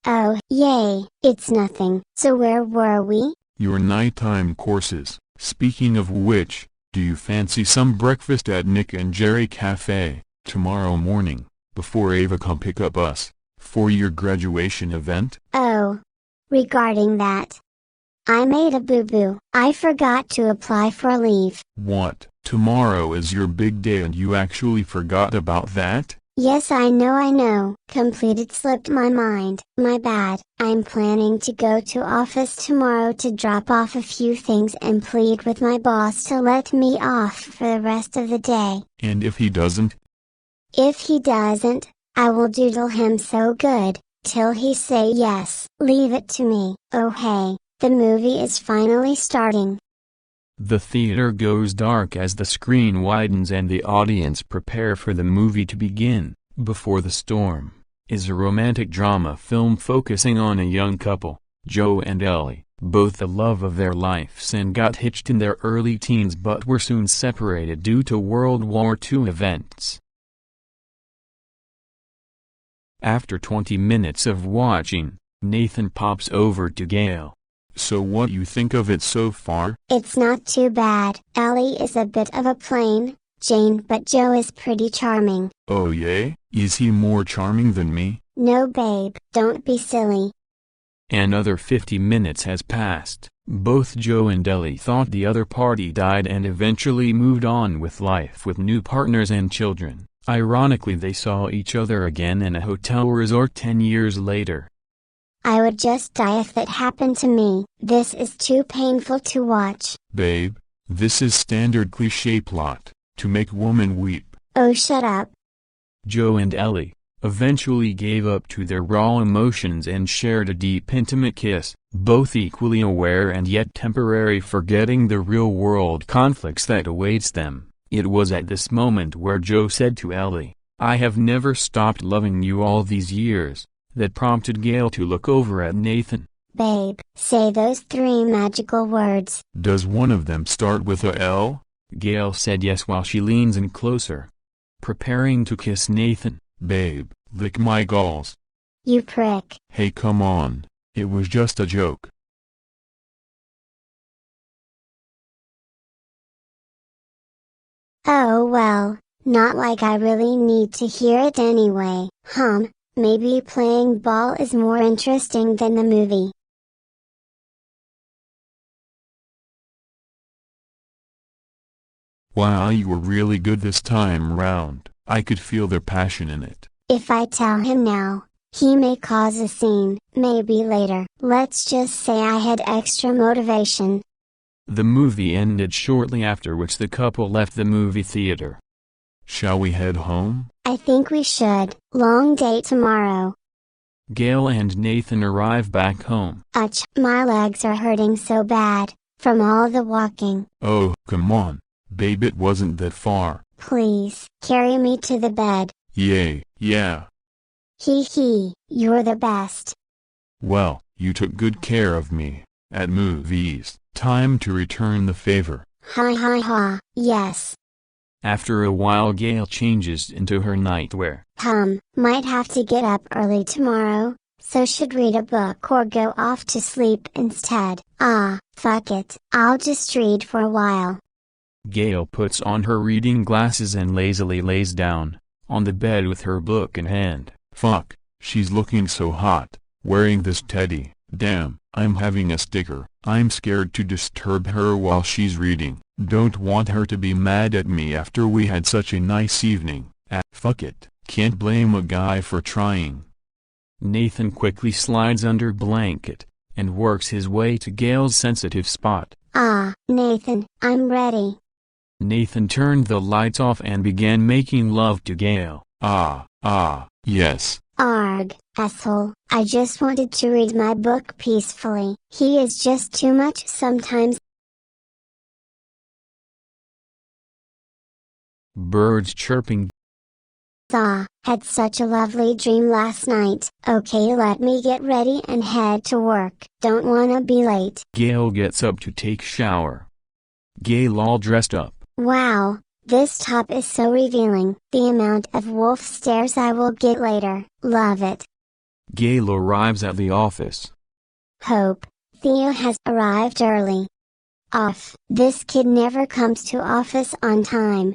Oh, yay, it's nothing. So where were we? Your nighttime courses. Speaking of which, do you fancy some breakfast at Nick and Jerry Cafe, tomorrow morning, before Ava come pick up us, for your graduation event? Oh. Regarding that, I made a boo-boo. I forgot to apply for leave. What? Tomorrow is your big day and you actually forgot about that? Yes, I know. Completed slipped my mind. My bad. I'm planning to go to office tomorrow to drop off a few things and plead with my boss to let me off for the rest of the day. And if he doesn't? If he doesn't, I will doodle him so good, till he say yes. Leave it to me. Oh hey, the movie is finally starting. The theater goes dark as the screen widens and the audience prepare for the movie to begin. Before the Storm is a romantic drama film focusing on a young couple, Joe and Ellie, both the love of their lives and got hitched in their early teens but were soon separated due to World War II events. After 20 minutes of watching, Nathan pops over to Gail. So what you think of it so far? It's not too bad. Ellie is a bit of a plain Jane, but Joe is pretty charming. Oh yay? Is he more charming than me? No babe, don't be silly. Another 50 minutes has passed. Both Joe and Ellie thought the other party died and eventually moved on with life with new partners and children. Ironically, they saw each other again in a hotel resort 10 years later. I would just die if that happened to me. This is too painful to watch. Babe, this is standard cliché plot, to make woman weep. Oh shut up. Joe and Ellie eventually gave up to their raw emotions and shared a deep intimate kiss, both equally aware and yet temporary forgetting the real-world conflicts that awaits them. It was at this moment where Joe said to Ellie, "I have never stopped loving you all these years," that prompted Gail to look over at Nathan. Babe, say those 3 magical words. Does one of them start with a L? Gail said yes while she leans in closer, preparing to kiss Nathan. Babe, lick my galls. You prick. Hey come on, it was just a joke. Oh well, not like I really need to hear it anyway. Maybe playing ball is more interesting than the movie. Wow, you were really good this time round. I could feel the passion in it. If I tell him now, he may cause a scene. Maybe later. Let's just say I had extra motivation. The movie ended shortly after which the couple left the movie theater. Shall we head home? I think we should. Long day tomorrow. Gail and Nathan arrive back home. Ouch, my legs are hurting so bad, from all the walking. Oh, come on, babe, it wasn't that far. Please, carry me to the bed. Yay, yeah. Hee, you're the best. Well, you took good care of me, at movies. Time to return the favor. Ha, yes. After a while Gail changes into her nightwear. Might have to get up early tomorrow, so should read a book or go off to sleep instead. Fuck it, I'll just read for a while. Gail puts on her reading glasses and lazily lays down, on the bed with her book in hand. Fuck, she's looking so hot, wearing this teddy. Damn, I'm having a sticker. I'm scared to disturb her while she's reading. Don't want her to be mad at me after we had such a nice evening. Fuck it, can't blame a guy for trying. Nathan quickly slides under blanket, and works his way to Gail's sensitive spot. Nathan, I'm ready. Nathan turned the lights off and began making love to Gail. Yes. Arg, asshole, I just wanted to read my book peacefully. He is just too much sometimes. Birds chirping. Had such a lovely dream last night. Okay, let me get ready and head to work. Don't wanna be late. Gail gets up to take shower. Gail all dressed up. Wow, this top is so revealing. The amount of wolf stares I will get later. Love it. Gail arrives at the office. Hope, Theo has arrived early. Off. This kid never comes to office on time.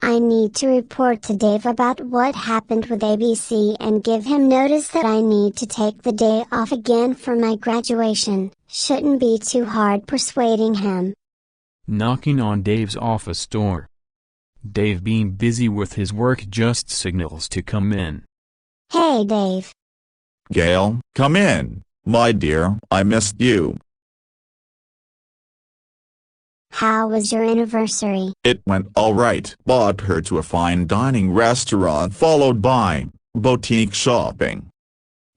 I need to report to Dave about what happened with ABC and give him notice that I need to take the day off again for my graduation. Shouldn't be too hard persuading him. Knocking on Dave's office door. Dave, being busy with his work, just signals to come in. Hey Dave. Gail, come in. My dear, I missed you. How was your anniversary? It went all right. Bought her to a fine dining restaurant followed by boutique shopping.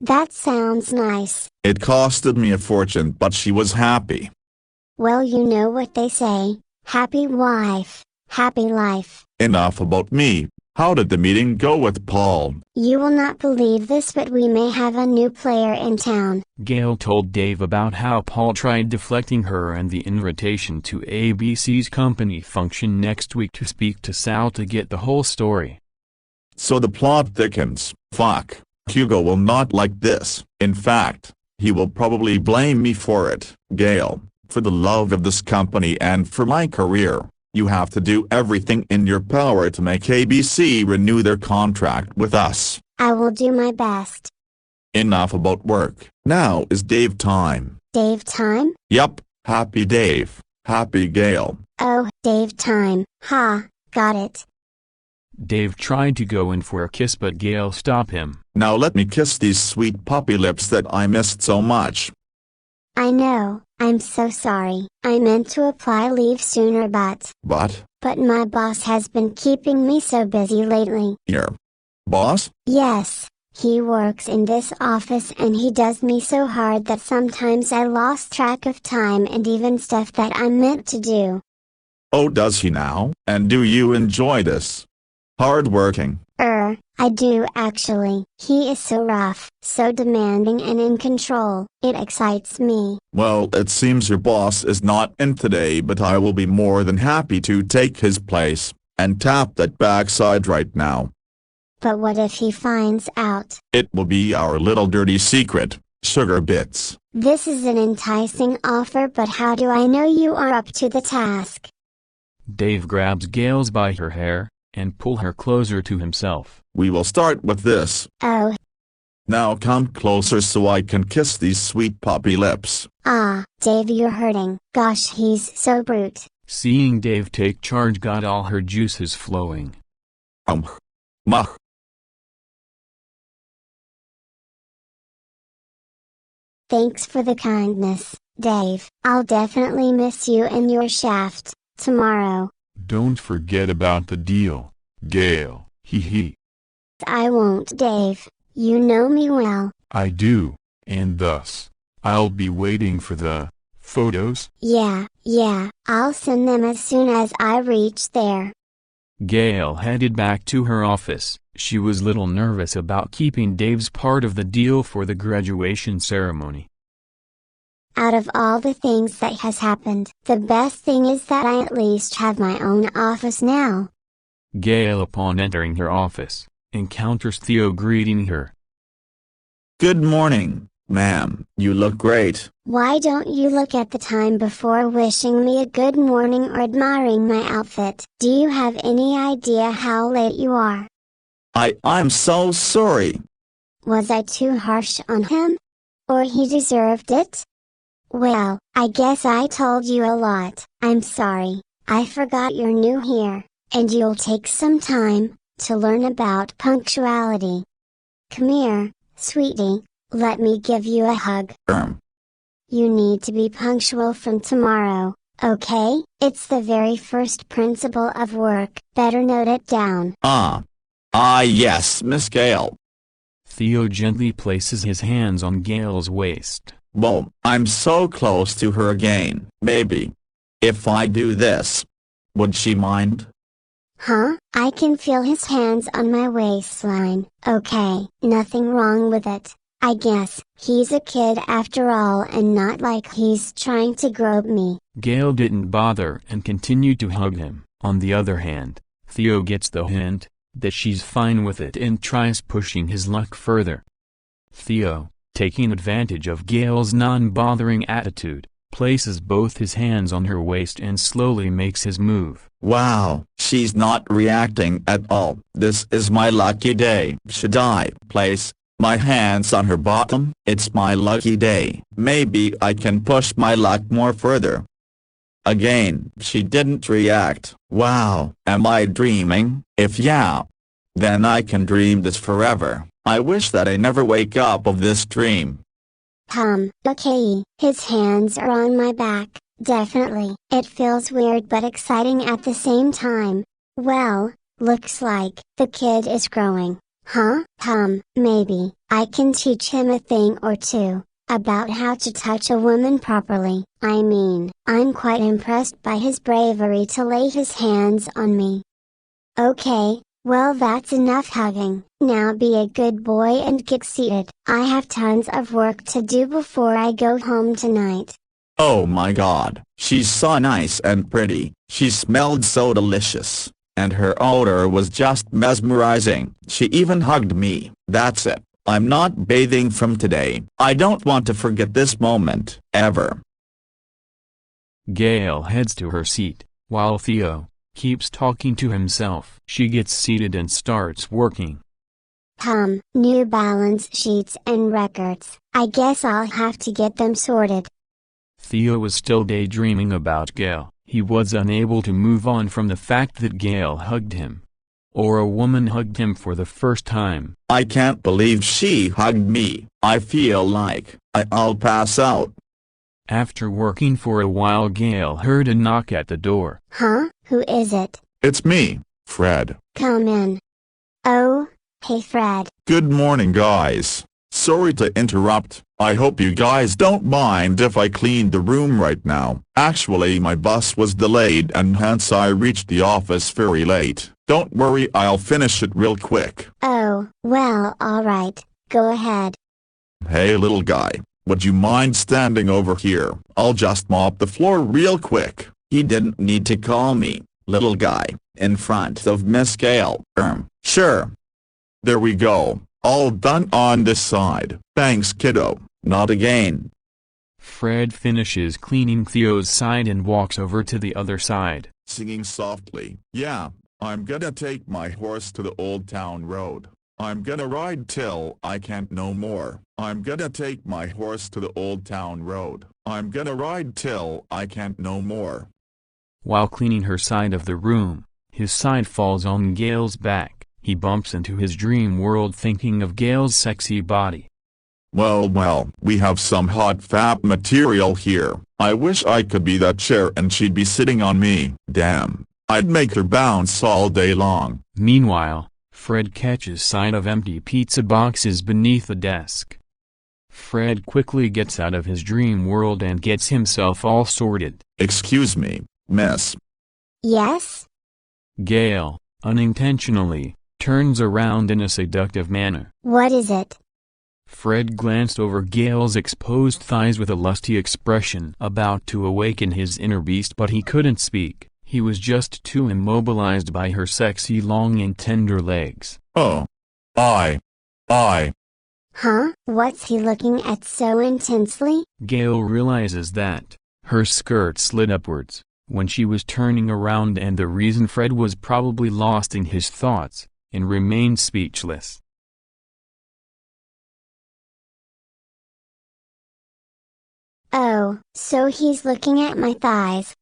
That sounds nice. It costed me a fortune, but she was happy. Well, you know what they say, happy wife, happy life. Enough about me. How did the meeting go with Paul? You will not believe this, but we may have a new player in town. Gail told Dave about how Paul tried deflecting her and the invitation to ABC's company function next week to speak to Sal to get the whole story. So the plot thickens. Fuck. Hugo will not like this. In fact, he will probably blame me for it. Gail, for the love of this company and for my career, you have to do everything in your power to make ABC renew their contract with us. I will do my best. Enough about work. Now is Dave time. Dave time? Yup, happy Dave, happy Gail. Oh, Dave time. Ha, got it. Dave tried to go in for a kiss, but Gail stopped him. Now let me kiss these sweet puppy lips that I missed so much. I know, I'm so sorry. I meant to apply leave sooner but my boss has been keeping me so busy lately. Your boss? Yes, he works in this office and he does me so hard that sometimes I lost track of time and even stuff that I'm meant to do. Oh, does he now? And do you enjoy this? Hard working. I do actually. He is so rough, so demanding and in control. It excites me. Well, it seems your boss is not in today, but I will be more than happy to take his place, and tap that backside right now. But what if he finds out? It will be our little dirty secret, sugar bits. This is an enticing offer, but how do I know you are up to the task? Dave grabs Gail by her hair and pull her closer to himself. We will start with this. Oh. Now come closer so I can kiss these sweet puppy lips. Ah, Dave, you're hurting. Gosh, he's so brute. Seeing Dave take charge got all her juices flowing. Mach. Thanks for the kindness, Dave. I'll definitely miss you and your shaft tomorrow. Don't forget about the deal, Gail. Hee. I won't, Dave. You know me well. I do, and thus, I'll be waiting for the photos. Yeah, I'll send them as soon as I reach there. Gail headed back to her office. She was little nervous about keeping Dave's part of the deal for the graduation ceremony. Out of all the things that has happened, the best thing is that I at least have my own office now. Gail, upon entering her office, encounters Theo greeting her. Good morning, ma'am. You look great. Why don't you look at the time before wishing me a good morning or admiring my outfit? Do you have any idea how late you are? I'm so sorry. Was I too harsh on him? Or he deserved it? Well, I guess I told you a lot. I'm sorry. I forgot you're new here, and you'll take some time to learn about punctuality. Come here, sweetie, let me give you a hug. You need to be punctual from tomorrow, okay? It's the very first principle of work. Better note it down. Yes, Miss Gail. Theo gently places his hands on Gail's waist. Well, I'm so close to her again. Maybe. If I do this, would she mind? Huh? I can feel his hands on my waistline. Okay, nothing wrong with it. I guess he's a kid after all and not like he's trying to grope me. Gail didn't bother and continued to hug him. On the other hand, Theo gets the hint that she's fine with it and tries pushing his luck further. Theo, taking advantage of Gail's non-bothering attitude, places both his hands on her waist and slowly makes his move. Wow, she's not reacting at all. This is my lucky day. Should I place my hands on her bottom? It's my lucky day. Maybe I can push my luck more further. Again, she didn't react. Wow, am I dreaming? If yeah, then I can dream this forever. I wish that I never wake up of this dream. Okay, his hands are on my back, definitely. It feels weird but exciting at the same time. Well, looks like the kid is growing. Huh? Maybe I can teach him a thing or two about how to touch a woman properly. I mean, I'm quite impressed by his bravery to lay his hands on me. Okay, well that's enough hugging. Now be a good boy and get seated. I have tons of work to do before I go home tonight. Oh my god, she's so nice and pretty. She smelled so delicious, and her odor was just mesmerizing. She even hugged me. That's it. I'm not bathing from today. I don't want to forget this moment, ever. Gail heads to her seat, while Theo keeps talking to himself. She gets seated and starts working. New balance sheets and records. I guess I'll have to get them sorted. Theo was still daydreaming about Gail. He was unable to move on from the fact that Gail hugged him. Or a woman hugged him for the first time. I can't believe she hugged me. I feel like I'll pass out. After working for a while, Gail heard a knock at the door. Huh? Who is it? It's me, Fred. Come in. Oh, hey Fred. Good morning, guys. Sorry to interrupt. I hope you guys don't mind if I clean the room right now. Actually, my bus was delayed and hence I reached the office very late. Don't worry, I'll finish it real quick. Oh, well, alright. Go ahead. Hey little guy, would you mind standing over here? I'll just mop the floor real quick. He didn't need to call me little guy in front of Miss Gail. Sure. There we go. All done on this side. Thanks, kiddo. Not again. Fred finishes cleaning Theo's side and walks over to the other side. Singing softly. Yeah, I'm gonna take my horse to the old town road. I'm gonna ride till I can't no more. I'm gonna take my horse to the old town road. I'm gonna ride till I can't no more. While cleaning her side of the room, his side falls on Gail's back. He bumps into his dream world thinking of Gail's sexy body. Well, we have some hot fab material here. I wish I could be that chair and she'd be sitting on me. Damn, I'd make her bounce all day long. Meanwhile, Fred catches sight of empty pizza boxes beneath the desk. Fred quickly gets out of his dream world and gets himself all sorted. Excuse me, miss. Yes? Gail, unintentionally, turns around in a seductive manner. What is it? Fred glanced over Gail's exposed thighs with a lusty expression, about to awaken his inner beast, but he couldn't speak. He was just too immobilized by her sexy long and tender legs. Oh. I. Huh? What's he looking at so intensely? Gail realizes that her skirt slid upwards when she was turning around, and the reason Fred was probably lost in his thoughts, and remained speechless. Oh, so he's looking at my thighs.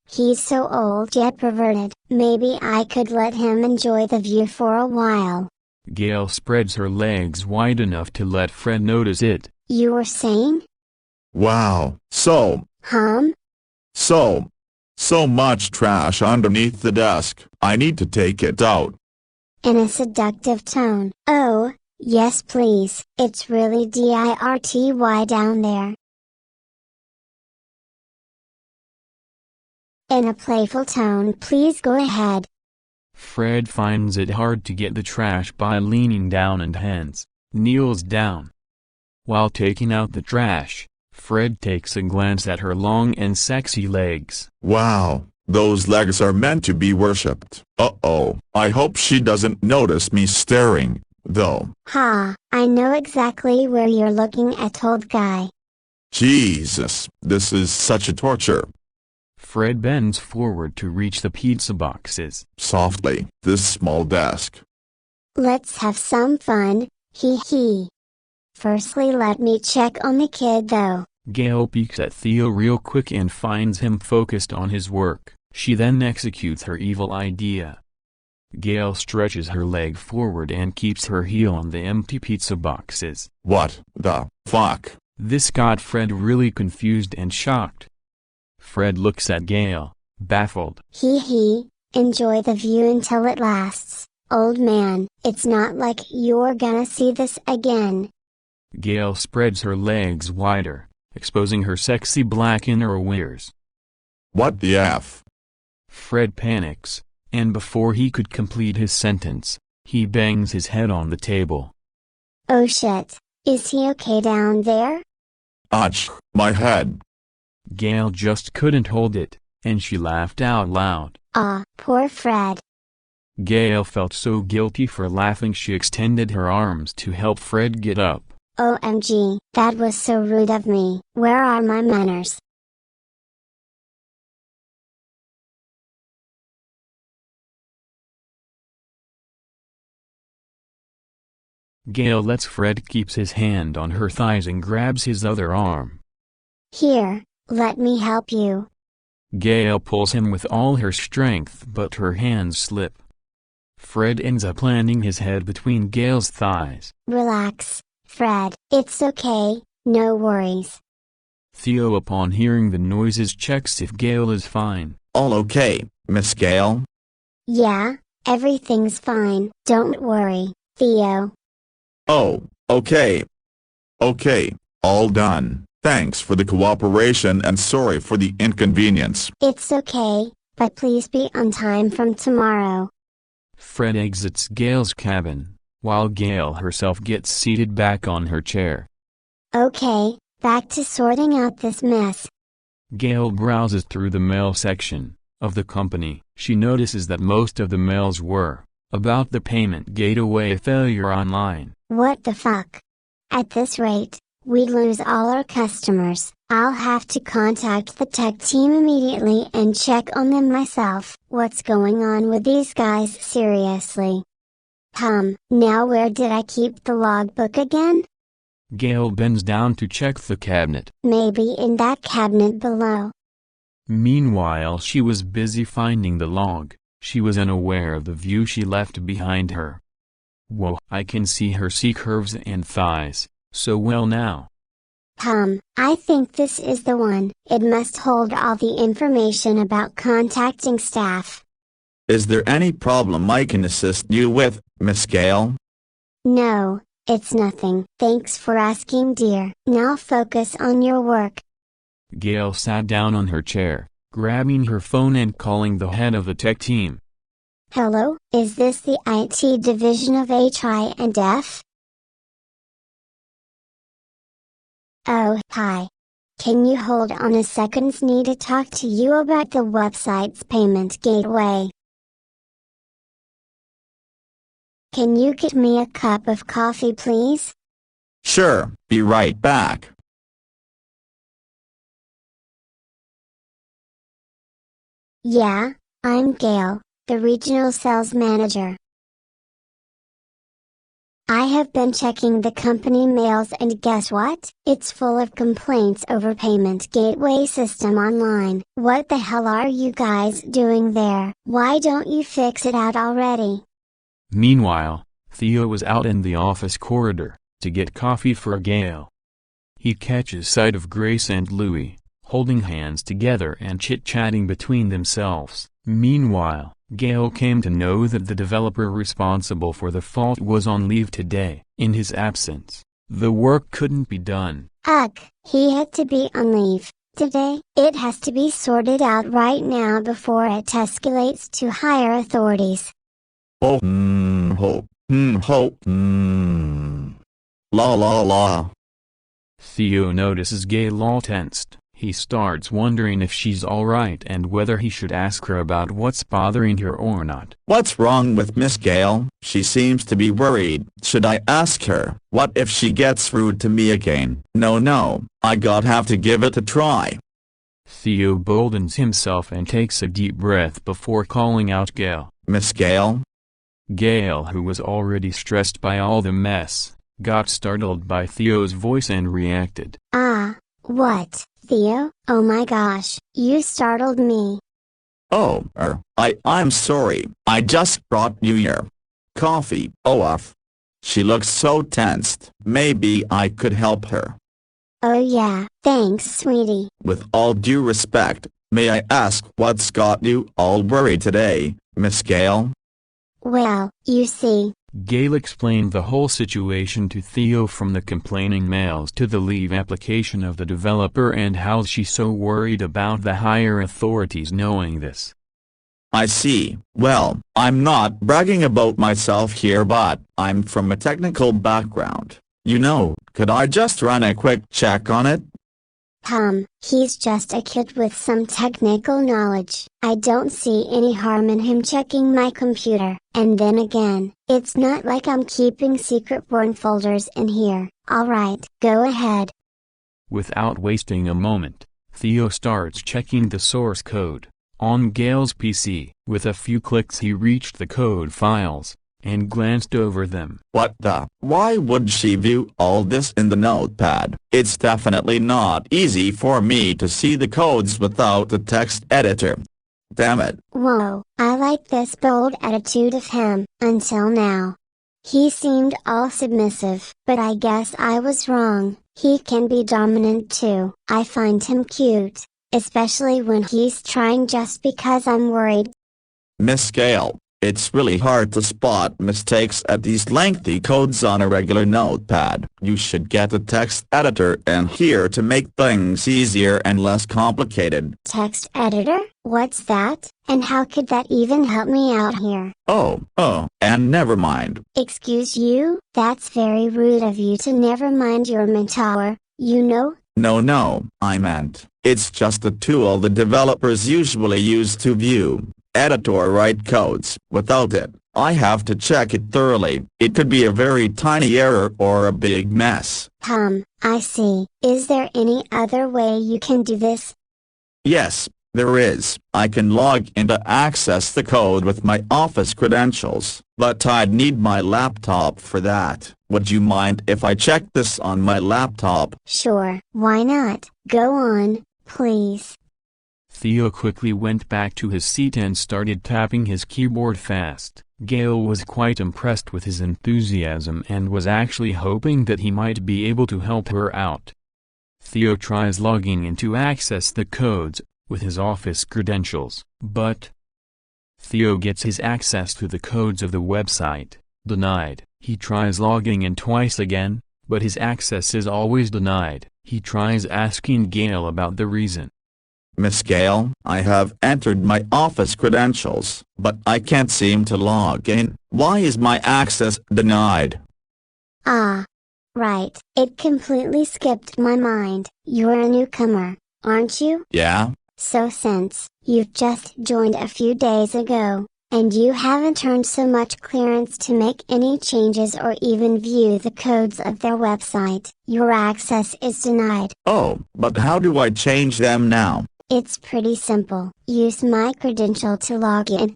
He's so old yet perverted. Maybe I could let him enjoy the view for a while. Gail spreads her legs wide enough to let Fred notice it. You were saying? Wow, so much trash underneath the desk. I need to take it out. In a seductive tone. Oh, yes please. It's really dirty down there. In a playful tone, please go ahead. Fred finds it hard to get the trash by leaning down and hence kneels down. While taking out the trash, Fred takes a glance at her long and sexy legs. Wow, those legs are meant to be worshipped. Uh-oh, I hope she doesn't notice me staring. though. Ha, I know exactly where you're looking at, old guy. Jesus, this is such a torture. Fred bends forward to reach the pizza boxes. Softly, this small desk. Let's have some fun, hee hee. Firstly, let me check on the kid though. Gail peeks at Theo real quick and finds him focused on his work. She then executes her evil idea. Gail stretches her leg forward and keeps her heel on the empty pizza boxes. What the fuck? This got Fred really confused and shocked. Fred looks at Gail, baffled. Hee hee, enjoy the view until it lasts, old man. It's not like you're gonna see this again. Gail spreads her legs wider, exposing her sexy black innerwears. What the F? Fred panics, and before he could complete his sentence, he bangs his head on the table. Oh shit, is he okay down there? Ouch, my head. Gail just couldn't hold it, and she laughed out loud. Ah, poor Fred. Gail felt so guilty for laughing she extended her arms to help Fred get up. OMG, that was so rude of me. Where are my manners? Gail lets Fred keep his hand on her thighs and grabs his other arm. Here, let me help you. Gail pulls him with all her strength, but her hands slip. Fred ends up landing his head between Gail's thighs. Relax, Fred. It's okay, no worries. Theo, upon hearing the noises, checks if Gail is fine. All okay, Miss Gail? Yeah, everything's fine. Don't worry, Theo. Oh, okay. Okay, all done. Thanks for the cooperation and sorry for the inconvenience. It's okay, but please be on time from tomorrow. Fred exits Gail's cabin, while Gail herself gets seated back on her chair. Okay, back to sorting out this mess. Gail browses through the mail section of the company. She notices that most of the mails were about the payment gateway failure online. What the fuck? At this rate, we'd lose all our customers. I'll have to contact the tech team immediately and check on them myself. What's going on with these guys, seriously? Now where did I keep the logbook again? Gail bends down to check the cabinet. Maybe in that cabinet below. Meanwhile, she was busy finding the log. She was unaware of the view she left behind her. Whoa, I can see her C-curves and thighs so well now. I think this is the one. It must hold all the information about contacting staff. Is there any problem I can assist you with, Miss Gail? No, it's nothing. Thanks for asking, dear. Now focus on your work. Gail sat down on her chair, grabbing her phone and calling the head of the tech team. Hello, is this the IT division of HI&F? Oh, hi. Can you hold on a second? Need to talk to you about the website's payment gateway. Can you get me a cup of coffee, please? Sure, be right back. Yeah, I'm Gail, the regional sales manager. I have been checking the company mails and guess what? It's full of complaints over payment gateway system online. What the hell are you guys doing there? Why don't you fix it out already? Meanwhile, Theo was out in the office corridor to get coffee for Gail. He catches sight of Grace and Louie, holding hands together and chit-chatting between themselves. Meanwhile, Gail came to know that the developer responsible for the fault was on leave today. In his absence, the work couldn't be done. Ugh, he had to be on leave today. It has to be sorted out right now before it escalates to higher authorities. Oh, La la la. Theo notices Gail all tensed. He starts wondering if she's alright and whether he should ask her about what's bothering her or not. What's wrong with Miss Gail? She seems to be worried. Should I ask her? What if she gets rude to me again? No, I gotta have to give it a try. Theo boldens himself and takes a deep breath before calling out Gail. Miss Gail? Gail, who was already stressed by all the mess, got startled by Theo's voice and reacted. What, Theo? Oh my gosh, you startled me. Oh, I'm sorry. I just brought you your coffee. She looks so tensed. Maybe I could help her. Oh yeah, thanks sweetie. With all due respect, may I ask what's got you all worried today, Miss Gail? Well, you see, Gail explained the whole situation to Theo, from the complaining mails to the leave application of the developer, and how she's so worried about the higher authorities knowing this. I see. Well, I'm not bragging about myself here, but I'm from a technical background. Could I just run a quick check on it? He's just a kid with some technical knowledge. I don't see any harm in him checking my computer. And then again, it's not like I'm keeping secret porn folders in here. Alright, go ahead. Without wasting a moment, Theo starts checking the source code on Gail's PC. With a few clicks he reached the code files and glanced over them. What the? Why would she view all this in the notepad? It's definitely not easy for me to see the codes without the text editor. Damn it. Whoa, I like this bold attitude of him, until now. He seemed all submissive, but I guess I was wrong. He can be dominant too. I find him cute, especially when he's trying just because I'm worried. Miss Gail, it's really hard to spot mistakes at these lengthy codes on a regular notepad. You should get a text editor in here to make things easier and less complicated. Text editor? What's that? And how could that even help me out here? And never mind. Excuse you? That's very rude of you to never mind your mentor, you know? No, I meant, it's just a tool the developers usually use to view, edit or write codes. Without it, I have to check it thoroughly. It could be a very tiny error or a big mess. I see. Is there any other way you can do this? Yes, there is. I can log in to access the code with my office credentials, but I'd need my laptop for that. Would you mind if I check this on my laptop? Sure, why not? Go on, please. Theo quickly went back to his seat and started tapping his keyboard fast. Gail was quite impressed with his enthusiasm and was actually hoping that he might be able to help her out. Theo tries logging in to access the codes with his office credentials, but Theo gets his access to the codes of the website denied. He tries logging in twice again, but his access is always denied. He tries asking Gail about the reason. Miss Gail, I have entered my office credentials, but I can't seem to log in. Why is my access denied? Right. It completely skipped my mind. You're a newcomer, aren't you? Yeah. So since you've just joined a few days ago, and you haven't earned so much clearance to make any changes or even view the codes of their website, your access is denied. Oh, but how do I change them now? It's pretty simple. Use my credential to log in.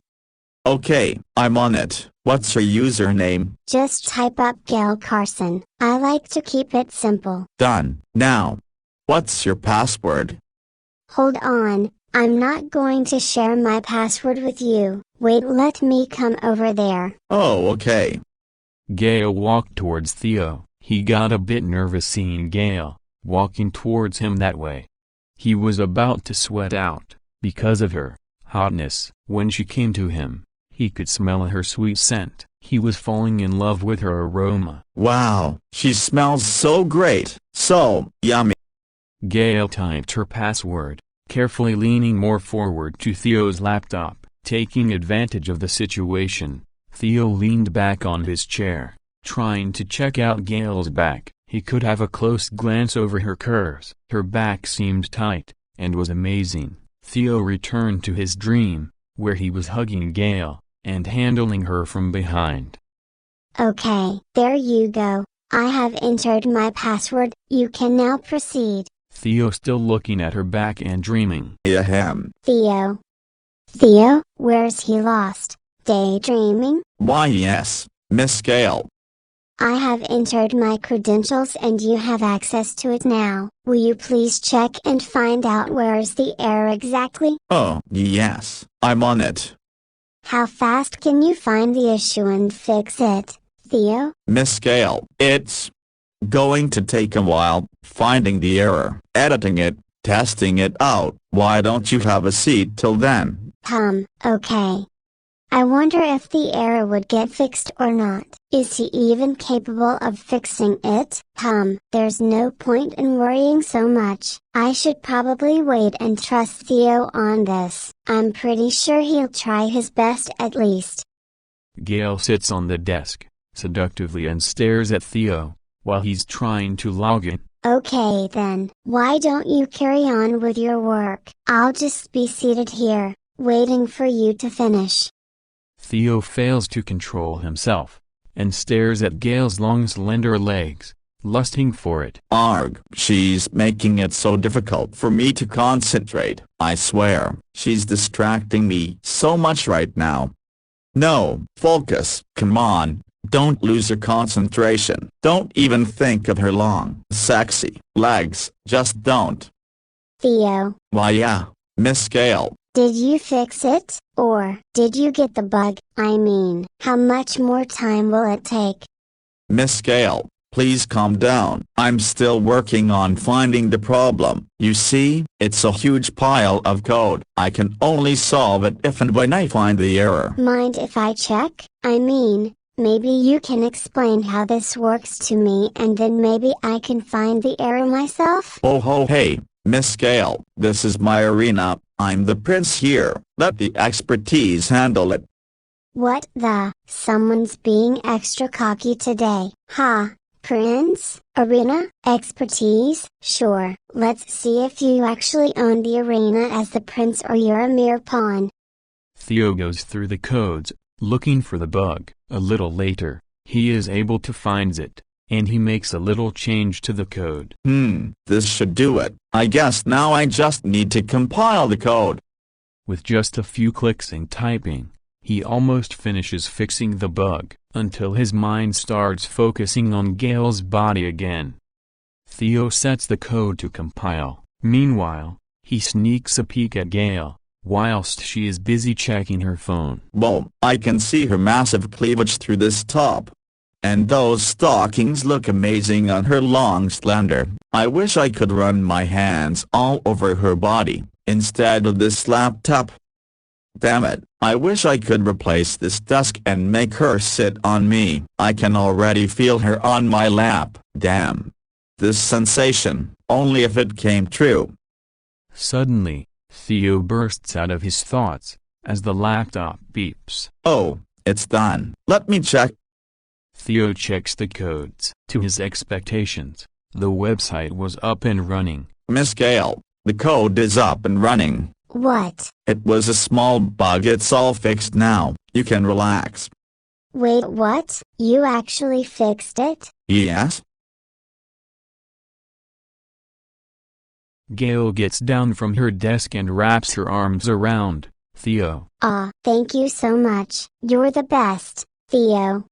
Okay, I'm on it. What's your username? Just type up Gail Carson. I like to keep it simple. Done. Now, what's your password? Hold on, I'm not going to share my password with you. Wait, let me come over there. Oh, okay. Gail walked towards Theo. He got a bit nervous seeing Gail walking towards him that way. He was about to sweat out because of her hotness. When she came to him, he could smell her sweet scent. He was falling in love with her aroma. Wow, she smells so great, so yummy. Gail typed her password, carefully leaning more forward to Theo's laptop. Taking advantage of the situation, Theo leaned back on his chair, trying to check out Gail's back. He could have a close glance over her curves. Her back seemed tight, and was amazing. Theo returned to his dream, where he was hugging Gail, and handling her from behind. Okay, there you go. I have entered my password. You can now proceed. Theo still looking at her back and dreaming. Ahem. Theo. Theo, where's he lost? Daydreaming? Why yes, Miss Gail. I have entered my credentials and you have access to it now. Will you please check and find out where is the error exactly? Oh, yes, I'm on it. How fast can you find the issue and fix it, Theo? Miss Gail, it's going to take a while, finding the error, editing it, testing it out. Why don't you have a seat till then? Okay. I wonder if the error would get fixed or not. Is he even capable of fixing it? There's no point in worrying so much. I should probably wait and trust Theo on this. I'm pretty sure he'll try his best at least. Gail sits on the desk, seductively, and stares at Theo, while he's trying to log in. Okay then, why don't you carry on with your work? I'll just be seated here, waiting for you to finish. Theo fails to control himself, and stares at Gail's long slender legs, lusting for it. Arg, she's making it so difficult for me to concentrate. I swear, she's distracting me so much right now. No, focus, come on, don't lose your concentration. Don't even think of her long, sexy legs, just don't. Theo. Why yeah, Miss Gail. Did you fix it, or did you get the bug? I mean, how much more time will it take? Miss Gail, please calm down. I'm still working on finding the problem. You see, it's a huge pile of code. I can only solve it if and when I find the error. Mind if I check? I mean, maybe you can explain how this works to me and then maybe I can find the error myself? Oh ho hey, Miss Gail, this is my arena. I'm the prince here. Let the expertise handle it. What the? Someone's being extra cocky today. Prince? Arena? Expertise? Sure, let's see if you actually own the arena as the prince or you're a mere pawn. Theo goes through the codes, looking for the bug. A little later, he is able to find it, and he makes a little change to the code. This should do it. I guess now I just need to compile the code. With just a few clicks and typing, he almost finishes fixing the bug, until his mind starts focusing on Gail's body again. Theo sets the code to compile. Meanwhile, he sneaks a peek at Gail, whilst she is busy checking her phone. Whoa, I can see her massive cleavage through this top. And those stockings look amazing on her long slender. I wish I could run my hands all over her body, instead of this laptop. Damn it, I wish I could replace this desk and make her sit on me. I can already feel her on my lap. Damn. This sensation, only if it came true. Suddenly, Theo bursts out of his thoughts, as the laptop beeps. Oh, it's done. Let me check. Theo checks the codes. To his expectations, the website was up and running. Miss Gail, the code is up and running. What? It was a small bug. It's all fixed now. You can relax. Wait, what? You actually fixed it? Yes? Gail gets down from her desk and wraps her arms around Theo. Thank you so much. You're the best, Theo.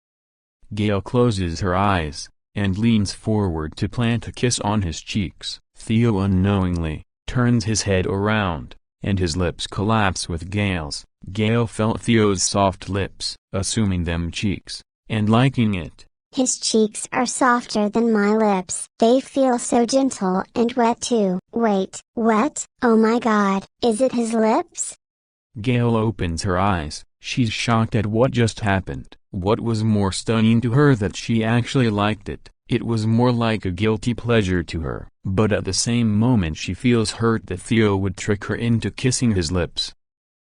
Gail closes her eyes, and leans forward to plant a kiss on his cheeks. Theo unknowingly turns his head around, and his lips collapse with Gail's. Gail felt Theo's soft lips, assuming them cheeks, and liking it. His cheeks are softer than my lips. They feel so gentle and wet too. Wait, wet? Oh my god, is it his lips? Gail opens her eyes. She's shocked at what just happened. What was more stunning to her that she actually liked it. It was more like a guilty pleasure to her. But at the same moment she feels hurt that Theo would trick her into kissing his lips.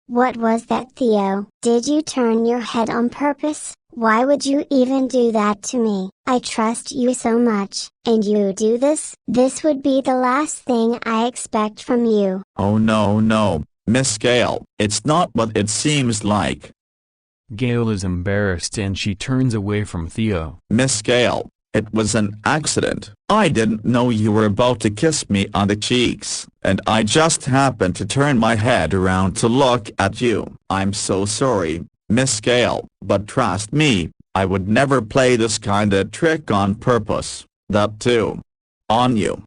What was that, Theo? Did you turn your head on purpose? Why would you even do that to me? I trust you so much, and you do this? This would be the last thing I expect from you. Oh no, Miss Gail, it's not what it seems like. Gail is embarrassed and she turns away from Theo. Miss Gail, it was an accident. I didn't know you were about to kiss me on the cheeks, and I just happened to turn my head around to look at you. I'm so sorry, Miss Gail, but trust me, I would never play this kinda trick on purpose, that too. On you.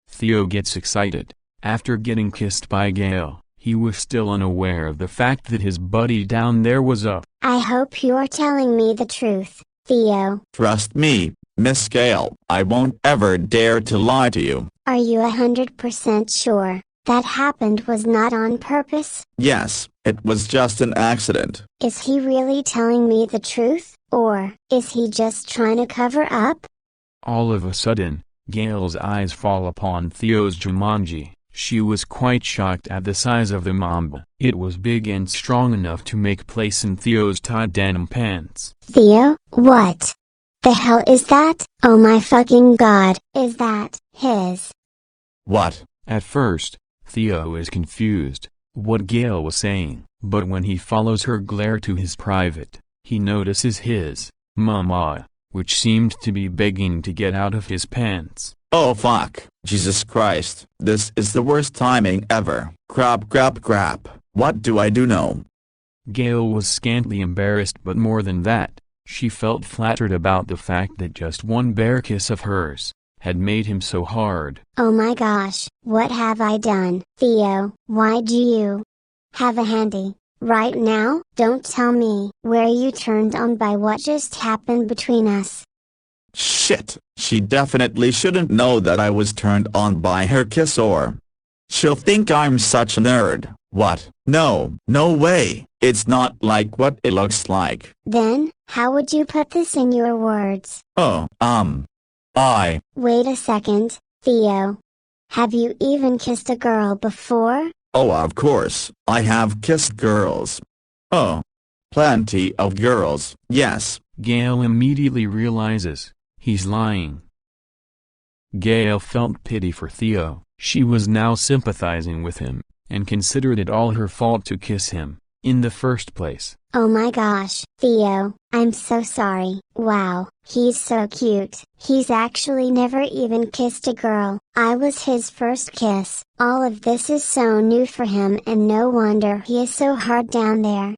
Theo gets excited. After getting kissed by Gail, he was still unaware of the fact that his buddy down there was up. I hope you're telling me the truth, Theo. Trust me, Miss Gail, I won't ever dare to lie to you. Are you 100% sure that happened was not on purpose? Yes, it was just an accident. Is he really telling me the truth, or is he just trying to cover up? All of a sudden, Gail's eyes fall upon Theo's Jumanji. She was quite shocked at the size of the mamba. It was big and strong enough to make place in Theo's tight denim pants. Theo, what the hell is that? Oh my fucking god, is that his? What? At first, Theo is confused what Gail was saying, but when he follows her glare to his private, he notices his mama, which seemed to be begging to get out of his pants. Oh fuck, Jesus Christ, this is the worst timing ever. Crap. What do I do now? Gail was scantly embarrassed, but more than that, she felt flattered about the fact that just one bare kiss of hers had made him so hard. Oh my gosh, what have I done? Theo, why do you have a handy right now? Don't tell me where you turned on by what just happened between us. Shit, she definitely shouldn't know that I was turned on by her kiss, or she'll think I'm such a nerd. What? No way, it's not like what it looks like. Then, how would you put this in your words? Wait a second, Theo. Have you even kissed a girl before? Oh, of course, I have kissed girls. Oh, plenty of girls, yes. Gail immediately realizes he's lying. Gail felt pity for Theo. She was now sympathizing with him, and considered it all her fault to kiss him in the first place. Oh my gosh, Theo, I'm so sorry. Wow, he's so cute. He's actually never even kissed a girl. I was his first kiss. All of this is so new for him, and no wonder he is so hard down there.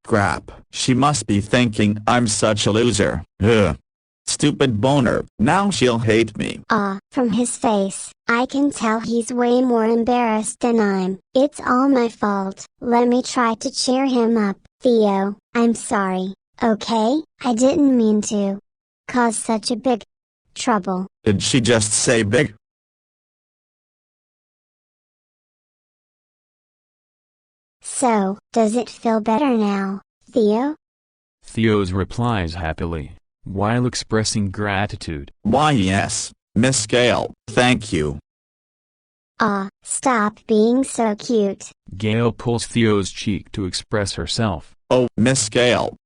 Crap. She must be thinking I'm such a loser. Ugh. Stupid boner. Now she'll hate me. From his face, I can tell he's way more embarrassed than I'm. It's all my fault. Let me try to cheer him up. Theo, I'm sorry, okay? I didn't mean to cause such a big trouble. Did she just say big? So, does it feel better now, Theo? Theo's replies happily, while expressing gratitude. Why yes, Miss Gail, thank you. Stop being so cute. Gail pulls Theo's cheek to express herself. Oh, Miss Gail.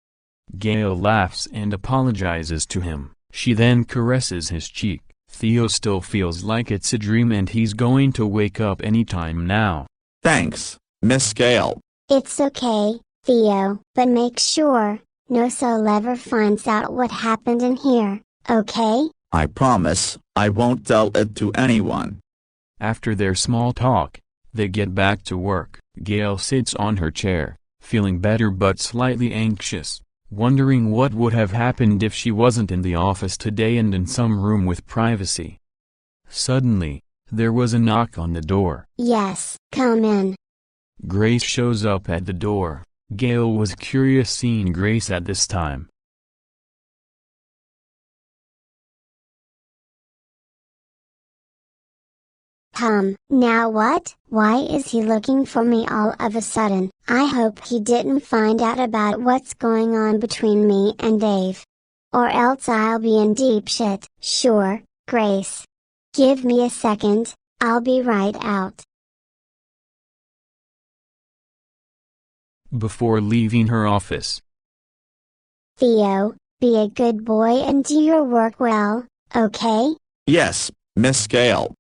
Gail laughs and apologizes to him. She then caresses his cheek. Theo still feels like it's a dream and he's going to wake up anytime now. Thanks, Miss Gail. It's okay, Theo, but make sure no soul ever finds out what happened in here, okay? I promise, I won't tell it to anyone. After their small talk, they get back to work. Gail sits on her chair, feeling better but slightly anxious, wondering what would have happened if she wasn't in the office today and in some room with privacy. Suddenly, there was a knock on the door. Yes, come in. Grace shows up at the door. Gail was curious seeing Grace at this time. Now what? Why is he looking for me all of a sudden? I hope he didn't find out about what's going on between me and Dave. Or else I'll be in deep shit. Sure, Grace. Give me a second, I'll be right out. before leaving her office. Theo, be a good boy and do your work well, okay? Yes, Miss Gail.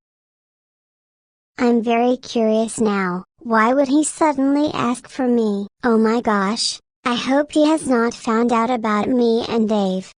I'm very curious now, why would he suddenly ask for me? Oh my gosh, I hope he has not found out about me and Dave.